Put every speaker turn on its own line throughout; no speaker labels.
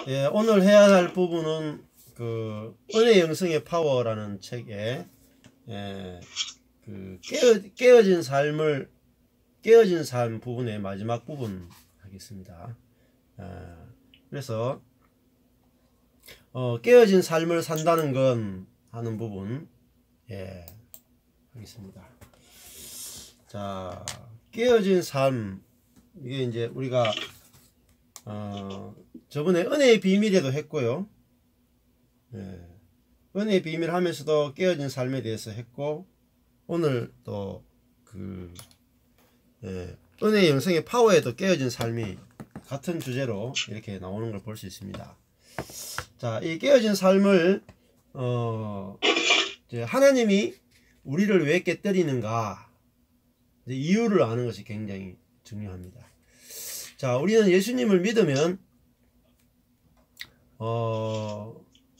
예, 오늘 해야 할 부분은 그 은혜 영성의 파워라는 책에 그 깨어진 삶 부분의 마지막 부분 하겠습니다. 그래서 깨어진 삶을 산다는 건 하는 부분 하겠습니다. 자, 깨어진 삶, 이게 이제 우리가 저번에 은혜의 비밀에도 했고요. 은혜의 비밀 하면서도 깨어진 삶에 대해서 했고, 오늘 또 은혜의 영성의 파워에도 깨어진 삶이 같은 주제로 이렇게 나오는 걸 볼 수 있습니다. 자, 이 깨어진 삶을 이제 하나님이 우리를 왜 깨뜨리는가, 이제 이유를 아는 것이 굉장히 중요합니다. 자, 우리는 예수님을 믿으면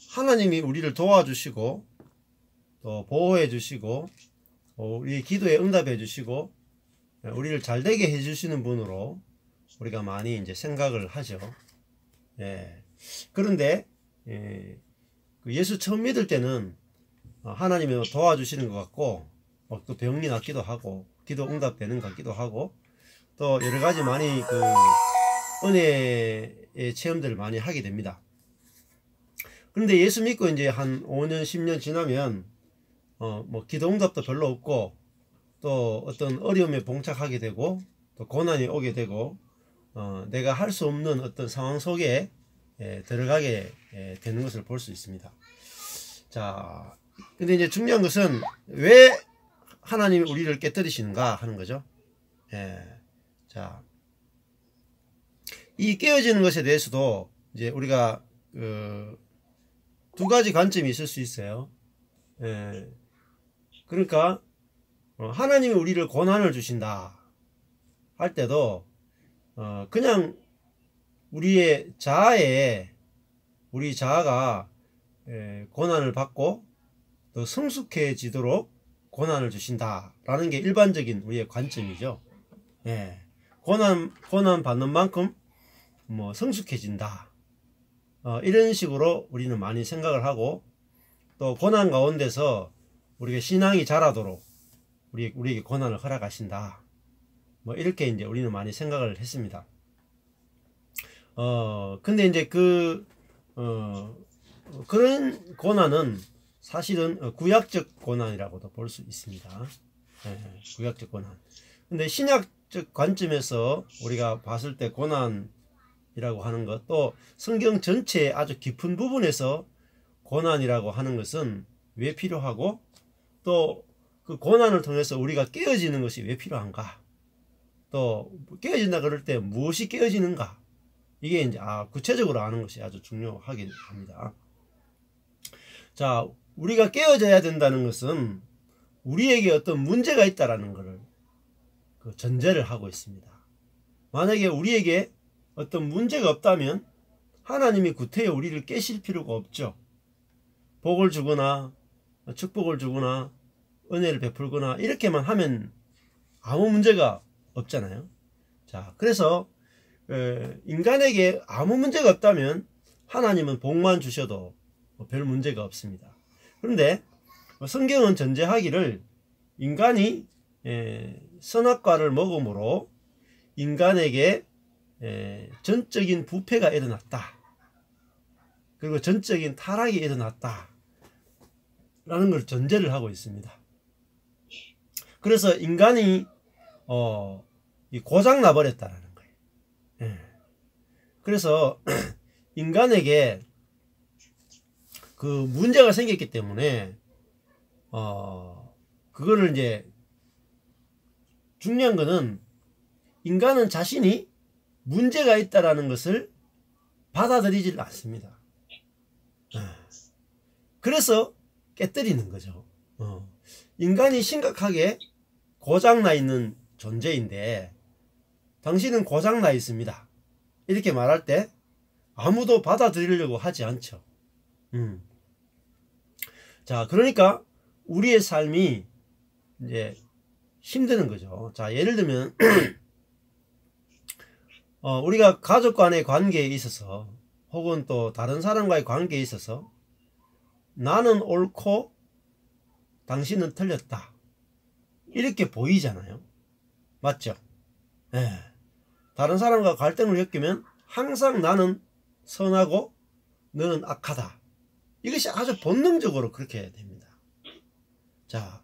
하나님이 우리를 도와주시고 또 보호해 주시고 우리 기도에 응답해 주시고 우리를 잘되게 해 주시는 분으로 우리가 많이 이제 생각을 하죠. 그런데 예수 처음 믿을 때는 하나님이 도와주시는 것 같고 또 병이 낫기도 하고 기도 응답되는 것 같기도 하고 또 여러가지 많이 은혜의 체험들을 많이 하게 됩니다. 그런데 예수 믿고 이제 한 5년 10년 지나면 뭐 기도 응답도 별로 없고 또 어떤 어려움에 봉착하게 되고 또 고난이 오게 되고 내가 할 수 없는 어떤 상황 속에 들어가게 되는 것을 볼 수 있습니다. 자, 근데 이제 중요한 것은 왜 하나님이 우리를 깨뜨리시는가 하는 거죠. 자, 이 깨어지는 것에 대해서도 이제 우리가 두 가지 관점이 있을 수 있어요. 그러니까 하나님이 우리를 고난을 주신다 할 때도 그냥 우리 자아가 고난을 받고 또 성숙해지도록 고난을 주신다라는 게 일반적인 우리의 관점이죠. 고난 받는 만큼 뭐 성숙해진다. 이런 식으로 우리는 많이 생각을 하고 또 고난 가운데서 우리가 신앙이 자라도록 우리에게 고난을 허락하신다. 뭐 이렇게 이제 우리는 많이 생각을 했습니다. 근데 이제 그런 고난은 사실은 구약적 고난이라고도 볼 수 있습니다. 구약적 고난. 근데 신약적 관점에서 우리가 봤을 때 고난이라고 하는 것, 또 성경 전체의 아주 깊은 부분에서 고난이라고 하는 것은 왜 필요하고 또 그 고난을 통해서 우리가 깨어지는 것이 왜 필요한가, 또 깨어진다 그럴 때 무엇이 깨어지는가, 이게 이제 구체적으로 아는 것이 아주 중요하긴 합니다. 자, 우리가 깨어져야 된다는 것은 우리에게 어떤 문제가 있다라는 것을 전제를 하고 있습니다. 만약에 우리에게 어떤 문제가 없다면 하나님이 구태여 우리를 깨실 필요가 없죠. 복을 주거나 축복을 주거나 은혜를 베풀거나 이렇게만 하면 아무 문제가 없잖아요. 자, 그래서 인간에게 아무 문제가 없다면 하나님은 복만 주셔도 별 문제가 없습니다. 그런데 성경은 전제하기를 인간이 선악과를 먹음으로 인간에게 전적인 부패가 일어났다. 그리고 전적인 타락이 일어났다. 라는 걸 전제를 하고 있습니다. 그래서 인간이 고장 나버렸다는 거예요. 그래서 인간에게 그 문제가 생겼기 때문에 그거를 이제 중요한 거는 인간은 자신이 문제가 있다라는 것을 받아들이질 않습니다. 그래서 깨뜨리는 거죠. 인간이 심각하게 고장나 있는 존재인데 당신은 고장나 있습니다. 이렇게 말할 때 아무도 받아들이려고 하지 않죠. 자, 그러니까 우리의 삶이 이제 힘드는 거죠. 자, 예를 들면 우리가 가족 간의 관계에 있어서 혹은 또 다른 사람과의 관계에 있어서 나는 옳고 당신은 틀렸다 이렇게 보이잖아요. 맞죠? 예. 다른 사람과 갈등을 겪으면 항상 나는 선하고 너는 악하다. 이것이 아주 본능적으로 그렇게 됩니다. 자,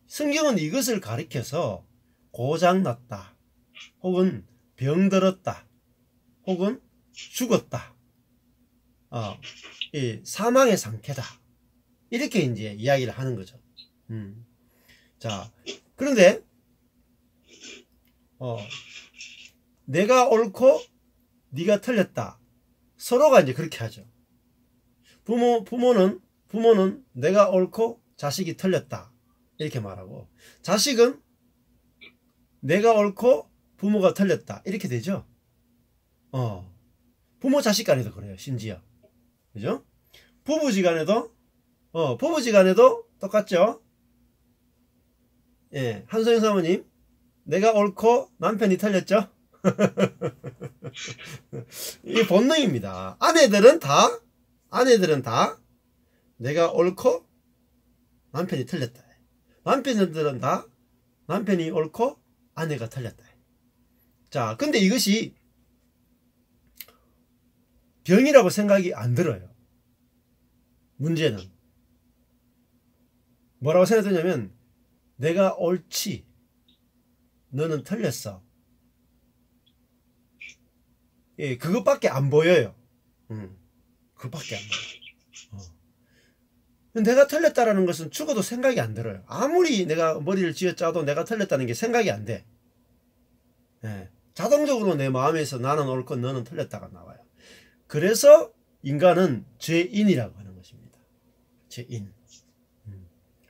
성경은 이것을 가리켜서 고장났다, 혹은 병들었다, 혹은 죽었다, 이 사망의 상태다, 이렇게 이제 이야기를 하는 거죠. 자, 그런데 내가 옳고 네가 틀렸다, 서로가 이제 그렇게 하죠. 부모는 내가 옳고 자식이 틀렸다 이렇게 말하고, 자식은 내가 옳고 부모가 틀렸다 이렇게 되죠. 부모 자식 간에도 그래요. 심지어, 그죠? 부부지간에도 똑같죠. 예, 한소영 사모님, 내가 옳고 남편이 틀렸죠. 이게 본능입니다. 아내들은 다 내가 옳고 남편이 틀렸다. 남편들은 다 남편이 옳고 아내가 틀렸다. 자, 근데 이것이 병이라고 생각이 안 들어요. 문제는 뭐라고 생각되냐면, 내가 옳지 너는 틀렸어. 예, 그것밖에 안 보여요. 그것밖에 안 보여요. 내가 틀렸다라는 것은 죽어도 생각이 안 들어요. 아무리 내가 머리를 쥐어짜도 내가 틀렸다는 게 생각이 안 돼. 예, 자동적으로 내 마음에서 나는 옳고 너는 틀렸다가 나와요. 그래서 인간은 죄인이라고 하는 것입니다. 죄인.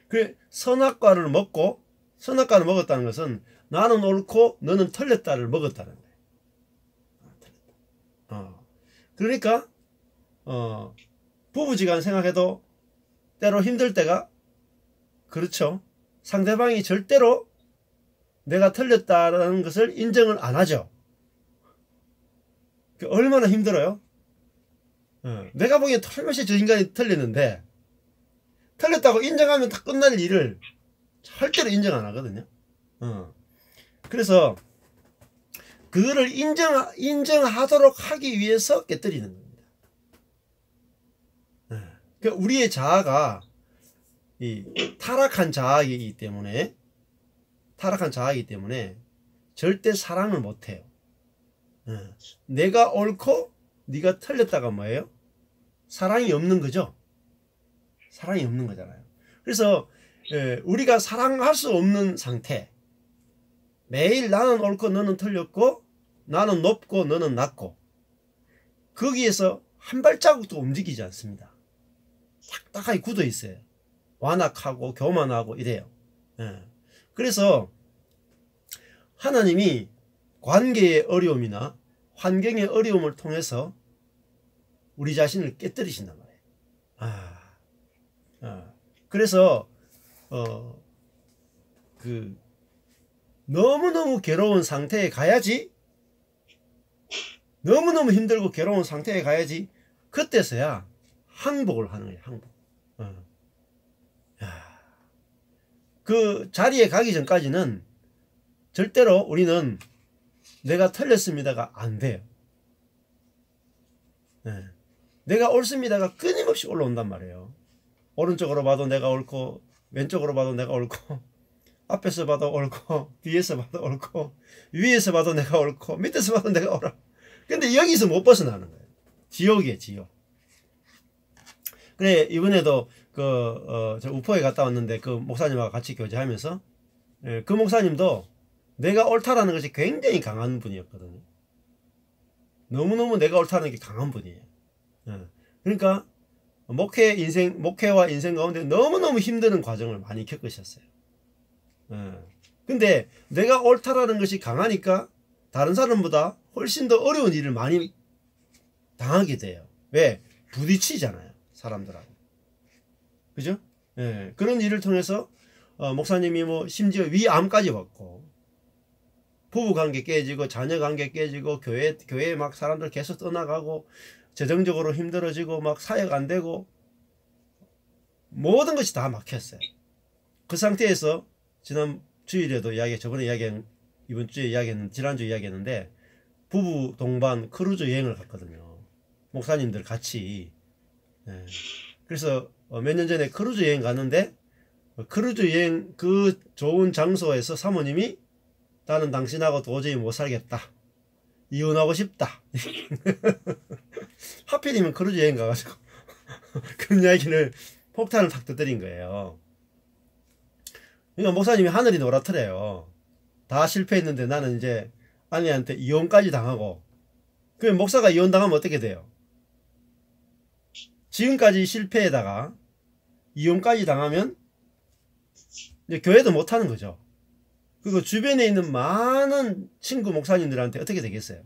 그 선악과를 먹었다는 것은 나는 옳고 너는 틀렸다를 먹었다는 거예요. 그러니까 부부지간 생각해도 때로 힘들 때가, 그렇죠. 상대방이 절대로 내가 틀렸다는 것을 인정을 안 하죠. 얼마나 힘들어요. 내가 보기엔 털면서 저 인간이 틀렸는데, 틀렸다고 인정하면 다 끝날 일을 절대로 인정 안 하거든요. 그래서 그거를 인정하도록 하기 위해서 깨뜨리는 겁니다. 그러니까 우리의 자아가 이 타락한 자아이기 때문에 절대 사랑을 못해요. 내가 옳고 네가 틀렸다가 뭐예요? 사랑이 없는 거죠. 사랑이 없는 거잖아요. 그래서 우리가 사랑할 수 없는 상태, 매일 나는 옳고 너는 틀렸고, 나는 높고 너는 낮고, 거기에서 한 발자국도 움직이지 않습니다. 딱딱하게 굳어 있어요. 완악하고 교만하고 이래요. 그래서 하나님이 관계의 어려움이나 환경의 어려움을 통해서 우리 자신을 깨뜨리신단 말이에요. 그래서 너무너무 괴로운 상태에 가야지, 너무너무 힘들고 괴로운 상태에 가야지, 그때서야 항복을 하는 거예요. 항복. 그 자리에 가기 전까지는 절대로 우리는 내가 틀렸습니다가 안 돼요. 내가 옳습니다가 끊임없이 올라온단 말이에요. 오른쪽으로 봐도 내가 옳고, 왼쪽으로 봐도 내가 옳고, 앞에서 봐도 옳고, 뒤에서 봐도 옳고, 위에서 봐도 내가 옳고, 밑에서 봐도 내가 옳아. 근데 여기서 못 벗어나는 거예요. 지옥이에요, 지옥. 그래, 이번에도 저 우포에 갔다 왔는데, 그 목사님하고 같이 교제하면서, 그 목사님도 내가 옳다라는 것이 굉장히 강한 분이었거든요. 너무너무 내가 옳다는 게 강한 분이에요. 그러니까 목회와 인생 가운데 너무너무 힘드는 과정을 많이 겪으셨어요. 근데 내가 옳다라는 것이 강하니까 다른 사람보다 훨씬 더 어려운 일을 많이 당하게 돼요. 왜? 부딪히잖아요, 사람들하고. 그죠? 그런 일을 통해서 목사님이 뭐 심지어 위암까지 왔고, 부부 관계 깨지고 자녀 관계 깨지고 교회 막 사람들 계속 떠나가고 재정적으로 힘들어지고 막 사역 안 되고 모든 것이 다 막혔어요. 그 상태에서 지난 주일에도 저번에 이번 주에 지난주에 이야기했는데 부부 동반 크루즈 여행을 갔거든요. 목사님들 같이. 예. 그래서 몇 년 전에 크루즈 여행 갔는데 크루즈 여행 그 좋은 장소에서 사모님이 나는 당신하고 도저히 못 살겠다. 이혼하고 싶다. 하필이면 크루즈 여행 가가지고 그런 이야기를 폭탄을 탁 터뜨린 거예요. 그러니까 목사님이 하늘이 노랗더래요. 다 실패했는데 나는 이제 아내한테 이혼까지 당하고. 그럼 목사가 이혼당하면 어떻게 돼요? 지금까지 실패에다가 이혼까지 당하면 이제 교회도 못하는 거죠. 그리고 주변에 있는 많은 친구 목사님들한테 어떻게 되겠어요?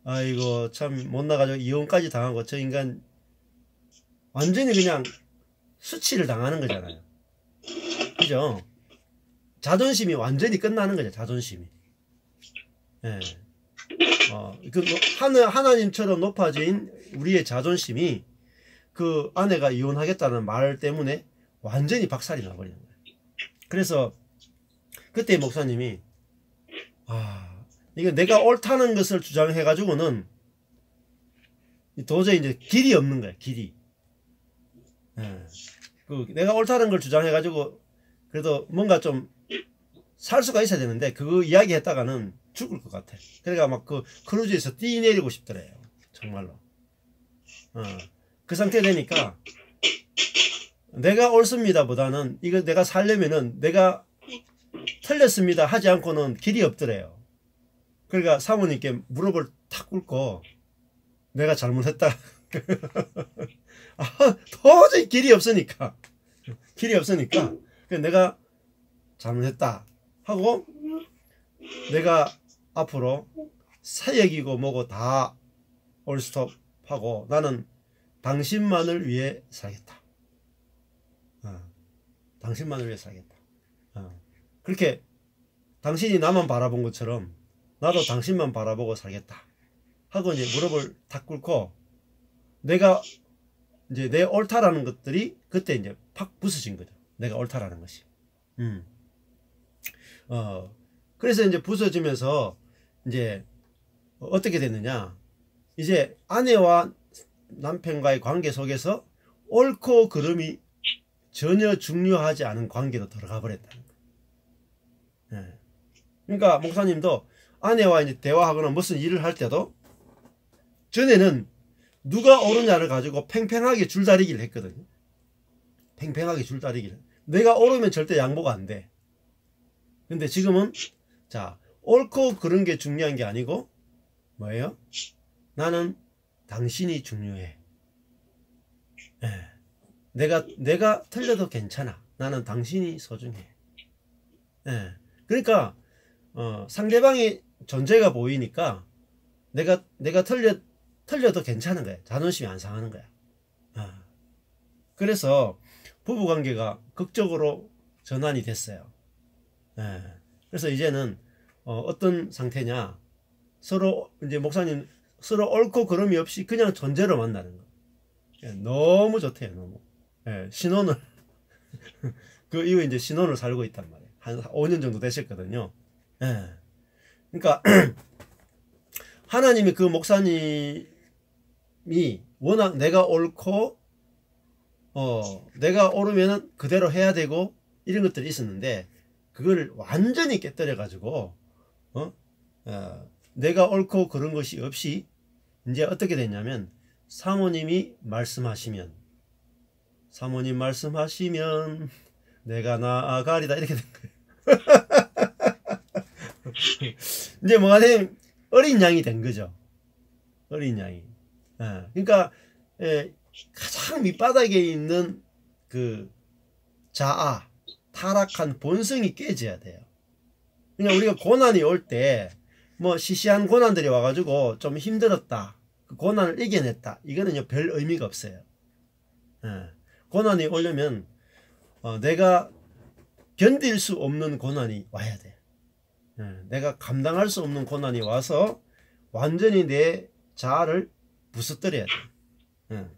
아이고 참 못나가지고 이혼까지 당하고 저 인간 완전히 그냥 수치를 당하는 거잖아요. 그죠? 자존심이 완전히 끝나는 거죠. 자존심이. 예. 하나님처럼 높아진 우리의 자존심이 그 아내가 이혼하겠다는 말 때문에 완전히 박살이 나버리는 거예요. 그래서 그때 목사님이 이거 내가 옳다는 것을 주장해 가지고는 도저히 이제 길이 없는 거예요. 길이. 예. 내가 옳다는 걸 주장해 가지고 그래도 뭔가 좀 살 수가 있어야 되는데 그거 이야기 했다가는 죽을 것 같아. 그러니까 막 그 크루즈에서 뛰내리고 싶더래요. 정말로. 그 상태 되니까 내가 옳습니다 보다는 이거 내가 살려면은 내가 틀렸습니다 하지 않고는 길이 없더래요. 그러니까 사모님께 무릎을 탁 꿇고 내가 잘못했다. 도저히 길이 없으니까 내가 잘못했다 하고 내가 앞으로 사역이고 뭐고 다 올스톱하고 나는 당신만을 위해 살겠다. 당신만을 위해 살겠다. 그렇게 당신이 나만 바라본 것처럼 나도 당신만 바라보고 살겠다 하고 이제 무릎을 탁 꿇고 내가 이제 내 옳다라는 것들이 그때 이제 팍 부서진 거죠. 내가 옳다라는 것이. 그래서 이제 부서지면서 이제 어떻게 됐느냐. 이제 아내와 남편과의 관계 속에서 옳고 그름이 전혀 중요하지 않은 관계로 들어가 버렸다는 거예요. 예. 그러니까 목사님도 아내와 이제 대화하거나 무슨 일을 할 때도 전에는 누가 옳으냐를 가지고 팽팽하게 줄다리기를 했거든요. 팽팽하게 줄다리기를. 내가 옳으면 절대 양보가 안 돼. 근데 지금은 자, 옳고 그런 게 중요한 게 아니고 뭐예요? 나는 당신이 중요해. 예. 내가 틀려도 괜찮아. 나는 당신이 소중해. 예. 그러니까 상대방의 존재가 보이니까 내가 틀려도 괜찮은 거야. 자존심이 안 상하는 거야. 그래서 부부관계가 극적으로 전환이 됐어요. 예. 그래서 이제는 어떤 상태냐, 서로 이제 목사님 서로 옳고 그름이 없이 그냥 존재로 만나는 거. 예. 너무 좋대요. 너무. 예. 신혼을 그 이후에 이제 신혼을 살고 있단 말이에요. 한 5년 정도 되셨거든요. 예. 그러니까 하나님이 그 목사님이 워낙 내가 옳고 내가 옳으면은 그대로 해야 되고 이런 것들이 있었는데 그걸 완전히 깨뜨려 가지고 내가 옳고 그런 것이 없이 이제 어떻게 됐냐면 사모님 말씀하시면 내가 나아가리다 이렇게 된 거예요. 이제 뭐가 되면 어린 양이 된 거죠. 어린 양이. 그러니까 가장 밑바닥에 있는 그 자아, 타락한 본성이 깨져야 돼요. 그냥 우리가 고난이 올 때 뭐 시시한 고난들이 와가지고 좀 힘들었다, 그 고난을 이겨냈다, 이거는 별 의미가 없어요. 고난이 오려면 내가 견딜 수 없는 고난이 와야 돼. 내가 감당할 수 없는 고난이 와서 완전히 내 자아를 부서뜨려야 돼.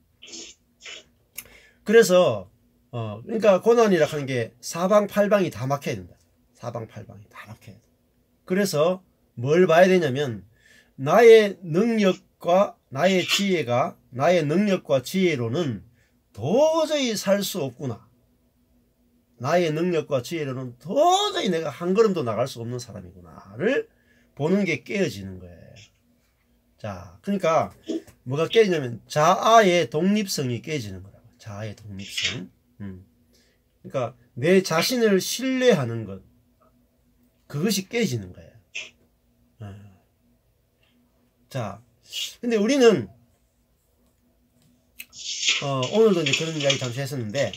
그래서 그러니까 고난이라 하는 게 사방팔방이 다 막혀야 된다. 사방팔방이 다 막혀야 돼. 그래서 뭘 봐야 되냐면 나의 능력과 나의 지혜가 나의 능력과 지혜로는 도저히 살 수 없구나. 나의 능력과 지혜로는 도저히 내가 한 걸음도 나갈 수 없는 사람이구나를 보는 게 깨어지는 거예요. 자, 그러니까 뭐가 깨지냐면 자아의 독립성이 깨지는 거라고. 자아의 독립성. 그러니까 내 자신을 신뢰하는 것, 그것이 깨지는 거예요. 자, 근데 우리는 오늘도 이제 그런 이야기 잠시 했었는데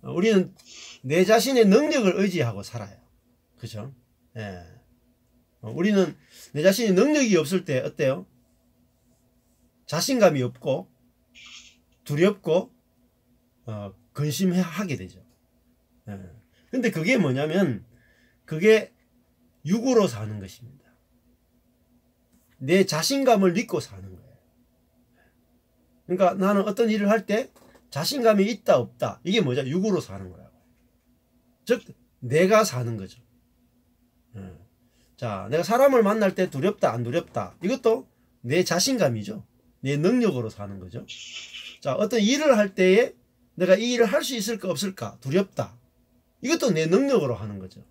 우리는 내 자신의 능력을 의지하고 살아요. 그죠? 예. 우리는 내 자신의 능력이 없을 때 어때요? 자신감이 없고 두렵고 근심하게 되죠. 예. 근데 그게 뭐냐면 그게 육으로 사는 것입니다. 내 자신감을 믿고 사는 거예요. 그러니까 나는 어떤 일을 할 때 자신감이 있다 없다 이게 뭐죠? 육으로 사는 거라고. 즉 내가 사는 거죠. 자, 내가 사람을 만날 때 두렵다 안 두렵다 이것도 내 자신감이죠. 내 능력으로 사는 거죠. 자, 어떤 일을 할 때에 내가 이 일을 할 수 있을까 없을까 두렵다 이것도 내 능력으로 하는 거죠.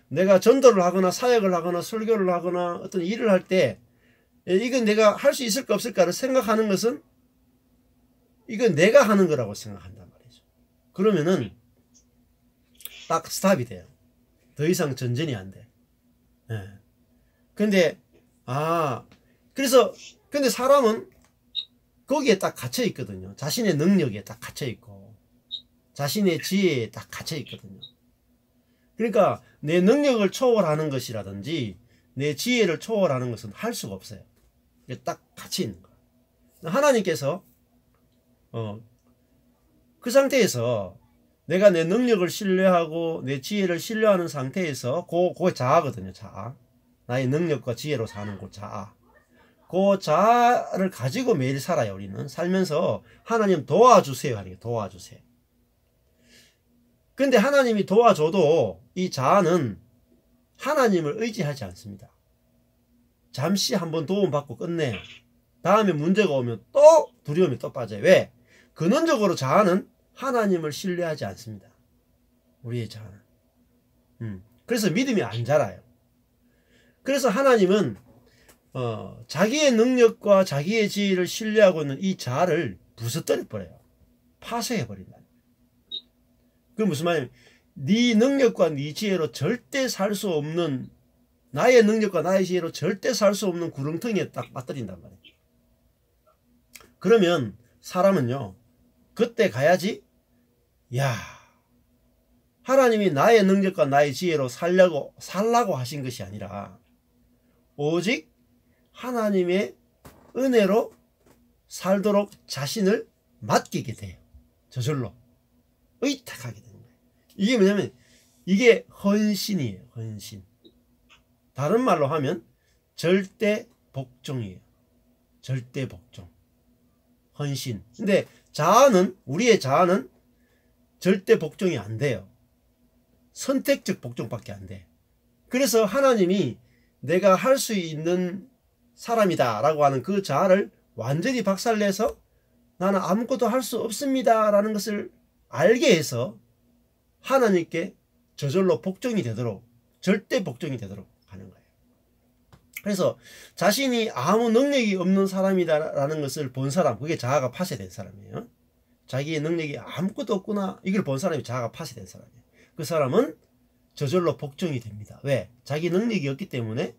내가 전도를 하거나 사역을 하거나 설교를 하거나 어떤 일을 할 때 이건 내가 할 수 있을까 없을까를 생각하는 것은 이건 내가 하는 거라고 생각한단 말이죠. 그러면은 딱 스탑이 돼요. 더 이상 전전이 안 돼. 근데 근데 사람은 거기에 딱 갇혀 있거든요. 자신의 능력에 딱 갇혀 있고 자신의 지혜에 딱 갇혀 있거든요. 그러니까 내 능력을 초월하는 것이라든지 내 지혜를 초월하는 것은 할 수가 없어요. 이게 딱 갇혀 있는 거예요. 하나님께서 그 상태에서 내가 내 능력을 신뢰하고 내 지혜를 신뢰하는 상태에서 그게 자아거든요. 자아. 나의 능력과 지혜로 사는 그 자아. 그 자아를 가지고 매일 살아요. 우리는 살면서 하나님 도와주세요 하는 게 도와주세요. 근데 하나님이 도와줘도 이 자아는 하나님을 의지하지 않습니다. 잠시 한번 도움받고 끝내요. 다음에 문제가 오면 또 두려움이 또 빠져요. 왜? 근원적으로 자아는 하나님을 신뢰하지 않습니다. 우리의 자아는. 그래서 믿음이 안 자라요. 그래서 하나님은 자기의 능력과 자기의 지혜를 신뢰하고 있는 이 자아를 부서뜨려 버려요. 파쇄해 버린다. 그게 무슨 말이냐면 네 능력과 네 지혜로 절대 살 수 없는 나의 능력과 나의 지혜로 절대 살 수 없는 구렁텅이에 딱 빠뜨린단 말이에요. 그러면 사람은요 그때 가야지 야 하나님이 나의 능력과 나의 지혜로 살라고 하신 것이 아니라 오직 하나님의 은혜로 살도록 자신을 맡기게 돼요. 저절로 의탁하게 되는 거예요. 이게 뭐냐면 이게 헌신이에요. 헌신. 다른 말로 하면 절대 복종이에요. 절대 복종. 헌신. 근데 자아는 우리의 자아는 절대 복종이 안 돼요. 선택적 복종밖에 안 돼. 그래서 하나님이 내가 할 수 있는 사람이다 라고 하는 그 자아를 완전히 박살내서 나는 아무것도 할 수 없습니다 라는 것을 알게 해서 하나님께 저절로 복종이 되도록 절대 복종이 되도록 하는 거예요. 그래서 자신이 아무 능력이 없는 사람이다라는 것을 본 사람, 그게 자아가 파쇄된 사람이에요. 자기의 능력이 아무것도 없구나 이걸 본 사람이 자아가 파쇄된 사람이에요. 그 사람은 저절로 복종이 됩니다. 왜? 자기 능력이 없기 때문에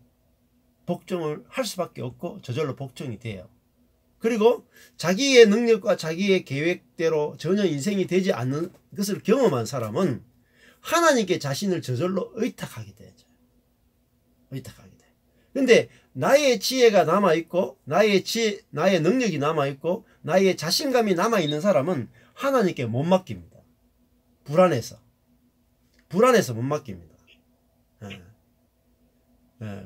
복종을 할 수밖에 없고 저절로 복종이 돼요. 그리고 자기의 능력과 자기의 계획대로 전혀 인생이 되지 않는 것을 경험한 사람은 하나님께 자신을 저절로 의탁하게 되죠. 의탁하게 돼. 근데 나의 지혜가 남아있고 나의 능력이 남아있고 나의 자신감이 남아있는 사람은 하나님께 못 맡깁니다. 불안해서 못 맡깁니다.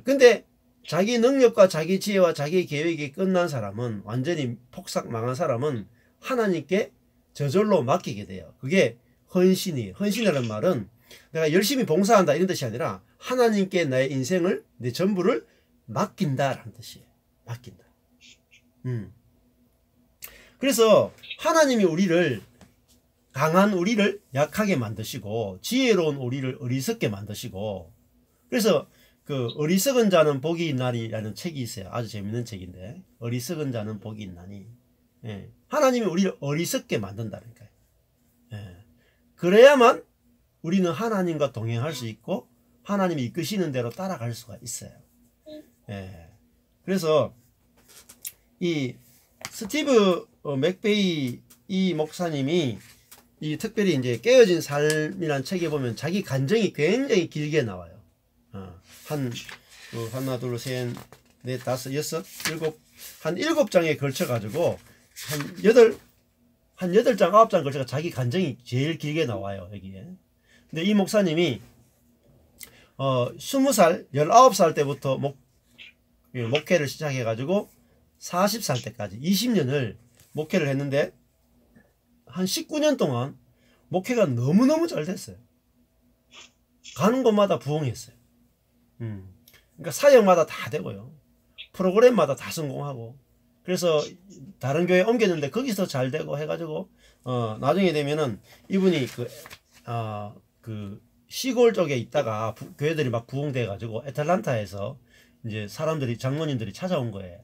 근데 자기 능력과 자기 지혜와 자기 계획이 끝난 사람은, 완전히 폭삭 망한 사람은 하나님께 저절로 맡기게 돼요. 그게 헌신이에요. 헌신이라는 말은 내가 열심히 봉사한다 이런 뜻이 아니라 하나님께 나의 인생을, 내 전부를 맡긴다라는 뜻이에요. 맡긴다. 그래서 하나님이 우리를, 강한 우리를 약하게 만드시고 지혜로운 우리를 어리석게 만드시고, 그래서 그 어리석은 자는 복이 있나니라는 책이 있어요. 아주 재밌는 책인데, 어리석은 자는 복이 있나니. 하나님이 우리를 어리석게 만든다니까요. 그래야만 우리는 하나님과 동행할 수 있고 하나님이 이끄시는 대로 따라갈 수가 있어요. 그래서 이 스티브 맥베이 이 목사님이 이 특별히 이제 깨어진 삶이라는 책에 보면 자기 간증이 굉장히 길게 나와요. 하나, 둘, 셋, 넷, 다섯, 여섯, 일곱, 한 7장에 걸쳐 가지고 한 8장, 9장 걸쳐서 자기 간증이 제일 길게 나와요, 여기에. 근데 이 목사님이 20살, 19살 때부터 목회를 시작해 가지고 40살 때까지 20년을 목회를 했는데, 한 19년 동안 목회가 너무너무 잘 됐어요. 가는 곳마다 부흥했어요. 그러니까 사역마다 다 되고요. 프로그램마다 다 성공하고, 그래서 다른 교회에 옮겼는데 거기서 잘 되고 해가지고 나중에 되면은 이분이 그 시골 쪽에 있다가 교회들이 막 부흥돼 가지고 애틀란타에서 이제 사람들이, 장로님들이 찾아온 거예요.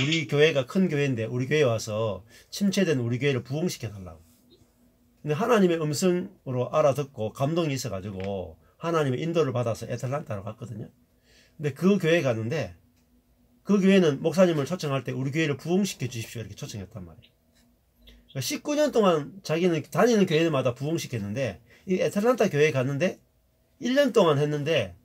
우리 교회가 큰 교회인데 우리 교회에 와서 침체된 우리 교회를 부흥시켜 달라고. 근데 하나님의 음성으로 알아듣고 감동이 있어 가지고 하나님의 인도를 받아서 애틀란타로 갔거든요. 근데 그 교회에 갔는데, 그 교회는 목사님을 초청할 때 우리 교회를 부흥시켜 주십시오 이렇게 초청했단 말이에요. 19년 동안 자기는 다니는 교회마다 부흥시켰는데, 이 애틀란타 교회에 갔는데 1년 동안 했는데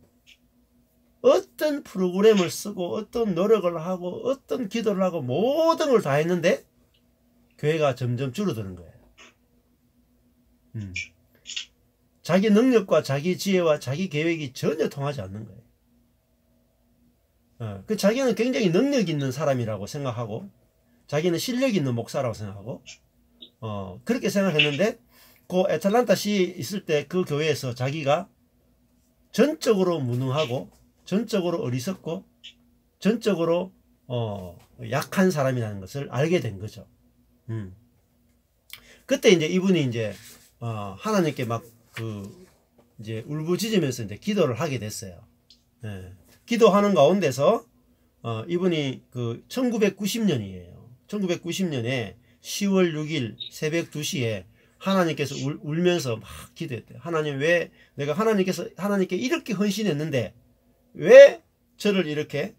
어떤 프로그램을 쓰고 어떤 노력을 하고 어떤 기도를 하고 모든 걸 다 했는데 교회가 점점 줄어드는 거예요. 자기 능력과 자기 지혜와 자기 계획이 전혀 통하지 않는 거예요. 그 자기는 굉장히 능력 있는 사람이라고 생각하고 자기는 실력 있는 목사라고 생각하고 그렇게 생각했는데, 그 애틀란타시에 있을 때 그 교회에서 자기가 전적으로 무능하고 전적으로 어리석고 전적으로 약한 사람이라는 것을 알게 된 거죠. 그때 이제 이분이 이제 하나님께 막 이제 울부짖으면서 이제 기도를 하게 됐어요. 기도하는 가운데서 이분이 1990년이에요. 1990년에 10월 6일 새벽 2시에 하나님께서 울면서 막 기도했대요. 하나님, 왜 내가 하나님께 이렇게 헌신했는데 왜 저를 이렇게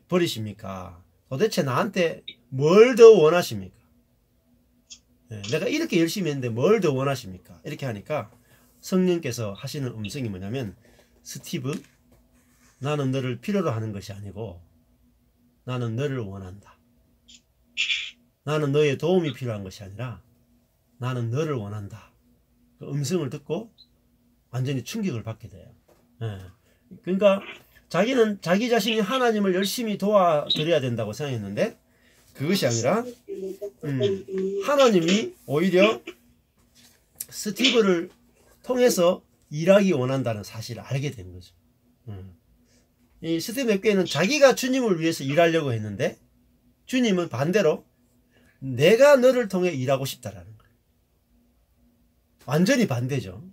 버리십니까? 도대체 나한테 뭘 더 원하십니까? 내가 이렇게 열심히 했는데 뭘 더 원하십니까? 이렇게 하니까 성령께서 하시는 음성이 뭐냐면, 스티브, 나는 너를 필요로 하는 것이 아니고 나는 너를 원한다. 나는 너의 도움이 필요한 것이 아니라 나는 너를 원한다. 그 음성을 듣고 완전히 충격을 받게 돼요. 그러니까 자기는 자기 자신이 하나님을 열심히 도와드려야 된다고 생각했는데 그것이 아니라 하나님이 오히려 스티브를 통해서 일하기 원한다는 사실을 알게 된 거죠. 이 스티브 맥베이는 자기가 주님을 위해서 일하려고 했는데 주님은 반대로 내가 너를 통해 일하고 싶다라는 거예요. 완전히 반대죠.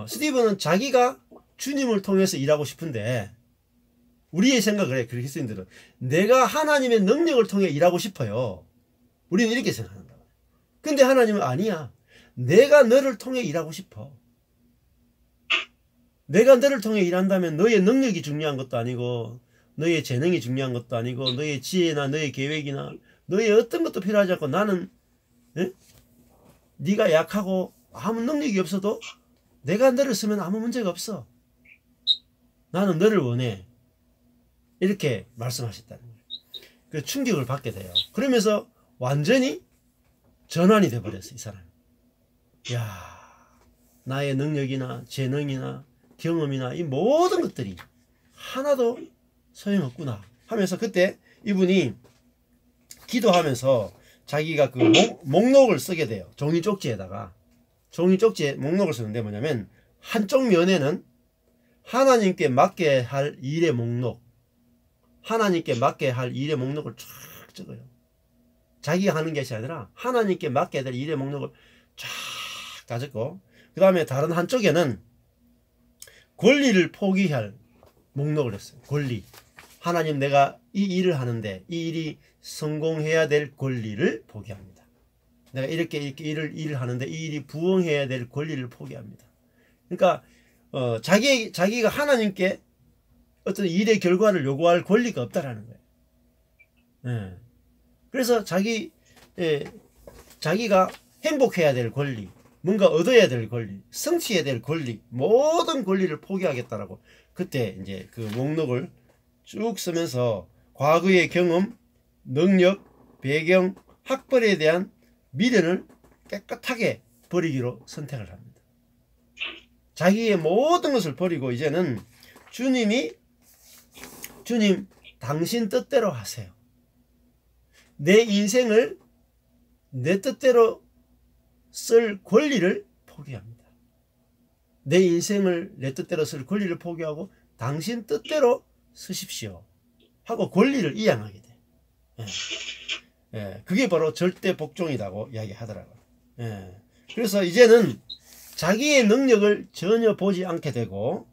스티브는 자기가 주님을 통해서 일하고 싶은데, 우리의 생각을 해, 그리스도인들은 내가 하나님의 능력을 통해 일하고 싶어요. 우리는 이렇게 생각한다. 근데 하나님은 아니야. 내가 너를 통해 일하고 싶어. 내가 너를 통해 일한다면 너의 능력이 중요한 것도 아니고 너의 재능이 중요한 것도 아니고 너의 지혜나 너의 계획이나 너의 어떤 것도 필요하지 않고, 나는 네가 약하고 아무 능력이 없어도 내가 너를 쓰면 아무 문제가 없어. 나는 너를 원해. 이렇게 말씀하셨다는 거예요. 그래서 충격을 받게 돼요. 그러면서 완전히 전환이 돼버렸어요, 이 사람. 야, 나의 능력이나 재능이나 경험이나 이 모든 것들이 하나도 소용없구나 하면서 그때 이분이 기도하면서 자기가 그 목록을 쓰게 돼요. 종이 쪽지에다가. 종이 쪽지에 목록을 쓰는데 뭐냐면 한쪽 면에는 하나님께 맡게 할 일의 목록, 하나님께 맡게 할 일의 목록을 쫙 적어요. 자기가 하는 것이 아니라 하나님께 맡게 될 일의 목록을 쫙 다 적고, 그 다음에 다른 한쪽에는 권리를 포기할 목록을 했어요. 권리. 하나님, 내가 이 일을 하는데 이 일이 성공해야 될 권리를 포기합니다. 내가 이렇게 일을 하는데 이 일이 부응해야 될 권리를 포기합니다. 그러니까 자기가 하나님께 어떤 일의 결과를 요구할 권리가 없다라는 거예요. 예. 그래서 자기가 행복해야 될 권리, 뭔가 얻어야 될 권리, 성취해야 될 권리, 모든 권리를 포기하겠다라고 그때 이제 그 목록을 쭉 쓰면서 과거의 경험, 능력, 배경, 학벌에 대한 미련을 깨끗하게 버리기로 선택을 합니다. 자기의 모든 것을 버리고 이제는 주님, 당신 뜻대로 하세요. 내 인생을 내 뜻대로 쓸 권리를 포기합니다. 내 인생을 내 뜻대로 쓸 권리를 포기하고 당신 뜻대로 쓰십시오 하고 권리를 이양하게 돼. 그게 바로 절대 복종이라고 이야기하더라고요. 그래서 이제는 자기의 능력을 전혀 보지 않게 되고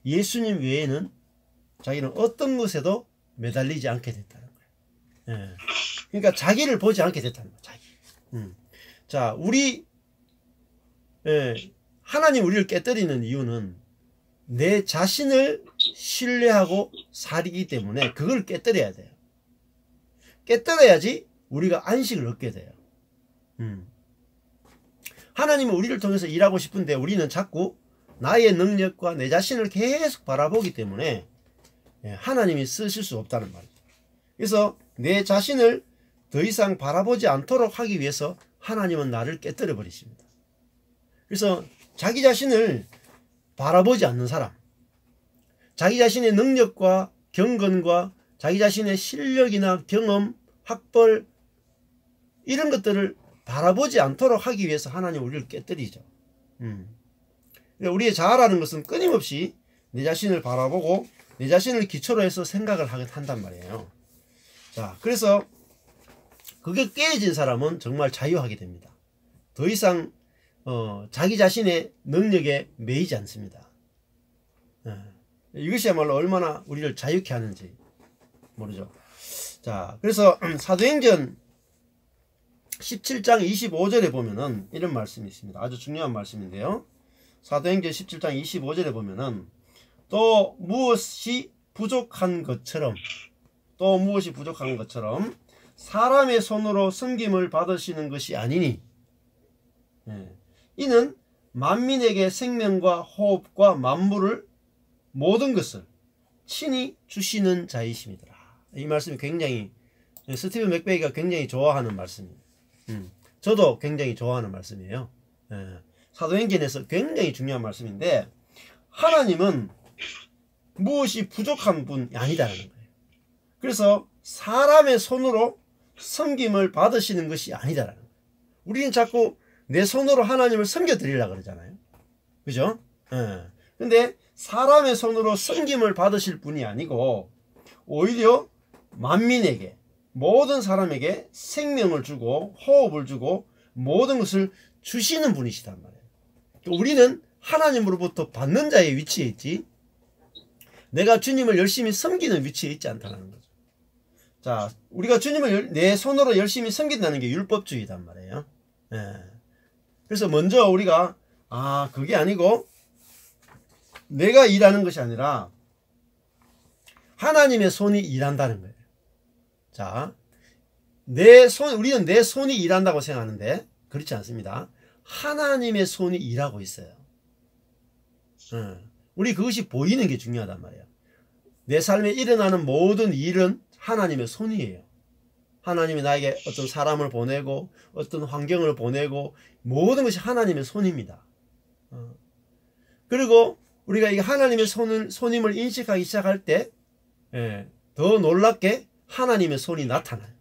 예수님 외에는 자기는 어떤 것에도 매달리지 않게 됐다는 거예요. 그러니까 자기를 보지 않게 됐다는 거예요. 자기. 자, 하나님 우리를 깨뜨리는 이유는 내 자신을 신뢰하고 살이기 때문에 그걸 깨뜨려야 돼요. 깨뜨려야지 우리가 안식을 얻게 돼요. 하나님은 우리를 통해서 일하고 싶은데 우리는 자꾸 나의 능력과 내 자신을 계속 바라보기 때문에 하나님이 쓰실 수 없다는 말이죠. 그래서 내 자신을 더 이상 바라보지 않도록 하기 위해서 하나님은 나를 깨뜨려 버리십니다. 그래서 자기 자신을 바라보지 않는 사람, 자기 자신의 능력과 경건과 자기 자신의 실력이나 경험, 학벌 이런 것들을 바라보지 않도록 하기 위해서 하나님 우리를 깨뜨리죠. 우리의 자아라는 것은 끊임없이 내 자신을 바라보고 내 자신을 기초로 해서 생각을 한단 말이에요. 자, 그래서 그게 깨어진 사람은 정말 자유하게 됩니다. 더 이상 자기 자신의 능력에 매이지 않습니다. 이것이야말로 얼마나 우리를 자유케 하는지 모르죠. 자, 그래서 사도행전 17장 25절에 보면은 이런 말씀이 있습니다. 아주 중요한 말씀인데요. 사도행전 17장 25절에 보면은 또 무엇이 부족한 것처럼 사람의 손으로 섬김을 받으시는 것이 아니니 이는 만민에게 생명과 호흡과 만물을 모든 것을 친히 주시는 자이심이더라. 이 말씀이 굉장히 스티븐 맥베이가 굉장히 좋아하는 말씀입니다. 저도 굉장히 좋아하는 말씀이에요. 사도행전에서 굉장히 중요한 말씀인데 하나님은 무엇이 부족한 분이 아니다라는 거예요. 그래서 사람의 손으로 섬김을 받으시는 것이 아니다라는 거예요. 우리는 자꾸 내 손으로 하나님을 섬겨드리려고 그러잖아요. 그죠? 근데 사람의 손으로 섬김을 받으실 분이 아니고 오히려 만민에게 모든 사람에게 생명을 주고 호흡을 주고 모든 것을 주시는 분이시단 말이에요. 우리는 하나님으로부터 받는 자의 위치에 있지 내가 주님을 열심히 섬기는 위치에 있지 않다는 거죠. 자, 우리가 주님을 내 손으로 열심히 섬긴다는 게 율법주의단 말이에요. 그래서 먼저 우리가 그게 아니고 내가 일하는 것이 아니라 하나님의 손이 일한다는 거예요. 자, 우리는 내 손이 일한다고 생각하는데 그렇지 않습니다. 하나님의 손이 일하고 있어요. 우리 그것이 보이는 게 중요하단 말이에요. 내 삶에 일어나는 모든 일은 하나님의 손이에요. 하나님이 나에게 어떤 사람을 보내고 어떤 환경을 보내고 모든 것이 하나님의 손입니다. 그리고 우리가 이 하나님의 손임을 인식하기 시작할 때, 더 놀랍게 하나님의 손이 나타나요.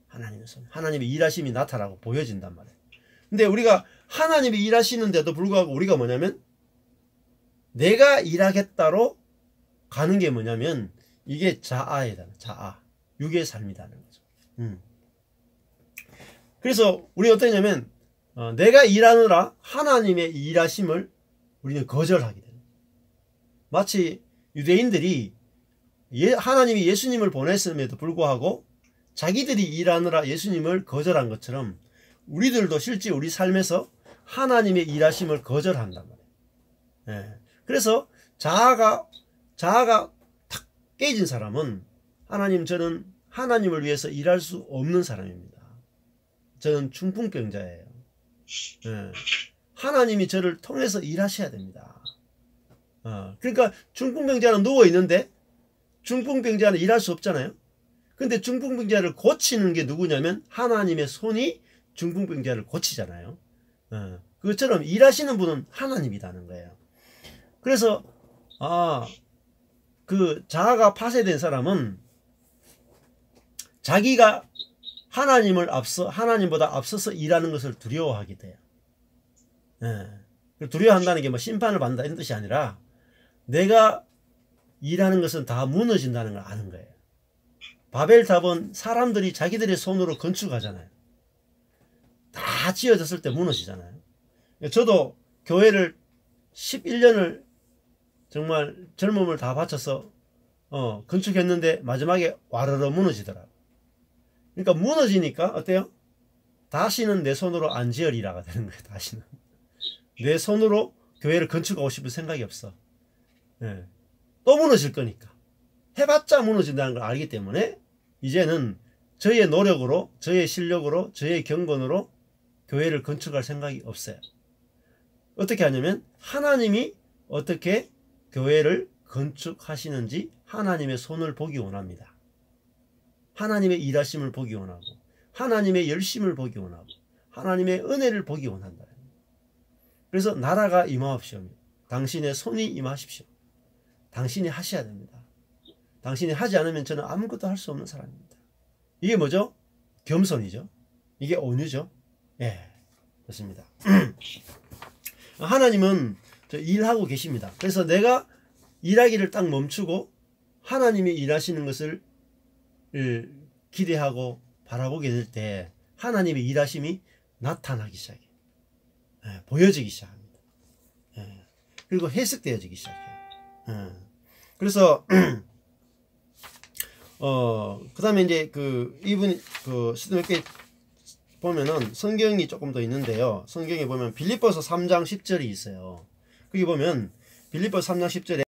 하나님의 손, 하나님의 일하심이 나타나고 보여진단 말이에요. 근데 우리가 하나님이 일하시는데도 불구하고 우리가 뭐냐면 내가 일하겠다로 가는 게 뭐냐면 이게 자아이다. 자아, 육의 삶이라는 거죠. 그래서 우리 어떠냐면 내가 일하느라 하나님의 일하심을 우리는 거절하게 됩니다. 마치 유대인들이 하나님이 예수님을 보냈음에도 불구하고 자기들이 일하느라 예수님을 거절한 것처럼 우리들도 실제 우리 삶에서 하나님의 일하심을 거절한단 말이에요. 그래서 자아가 탁 깨진 사람은 하나님, 저는 하나님을 위해서 일할 수 없는 사람입니다. 저는 중풍병자예요. 하나님이 저를 통해서 일하셔야 됩니다. 그러니까 중풍병자는 누워있는데 중풍병자는 일할 수 없잖아요. 근데 중풍병자를 고치는 게 누구냐면 하나님의 손이 중풍병자를 고치잖아요. 그것처럼 일하시는 분은 하나님이라는 거예요. 그래서 그 자아가 파쇄된 사람은 자기가 하나님보다 앞서서 일하는 것을 두려워하게 돼요. 두려워한다는 게 뭐 심판을 받는다 이런 뜻이 아니라 내가 일하는 것은 다 무너진다는 걸 아는 거예요. 바벨탑은 사람들이 자기들의 손으로 건축하잖아요. 다 지어졌을 때 무너지잖아요. 저도 교회를 11년을 정말 젊음을 다 바쳐서 건축했는데 마지막에 와르르 무너지더라고요. 그러니까 무너지니까 어때요? 다시는 내 손으로 안 지으리라가 되는 거예요. 다시는 내 손으로 교회를 건축하고 싶은 생각이 없어. 또 무너질 거니까. 해봤자 무너진다는 걸 알기 때문에 이제는 저의 노력으로, 저의 실력으로, 저의 경건으로 교회를 건축할 생각이 없어요. 어떻게 하냐면 하나님이 어떻게 교회를 건축하시는지 하나님의 손을 보기 원합니다. 하나님의 일하심을 보기 원하고 하나님의 열심을 보기 원하고 하나님의 은혜를 보기 원한다. 그래서 나라가 임하옵시오. 당신의 손이 임하십시오. 당신이 하셔야 됩니다. 당신이 하지 않으면 저는 아무것도 할 수 없는 사람입니다. 이게 뭐죠? 겸손이죠. 이게 온유죠. 좋습니다. 하나님은 일하고 계십니다. 그래서 내가 일하기를 딱 멈추고 하나님이 일하시는 것을 기대하고 바라보게 될 때 하나님의 일하심이 나타나기 시작해요. 보여지기 시작합니다. 그리고 해석되어지기 시작해요. 그래서 그 다음에 이제 이분 몇 개 보면은 성경이 조금 더 있는데요. 성경에 보면 빌립보서 3장 10절이 있어요. 거기 보면 빌립보서 3장 10절에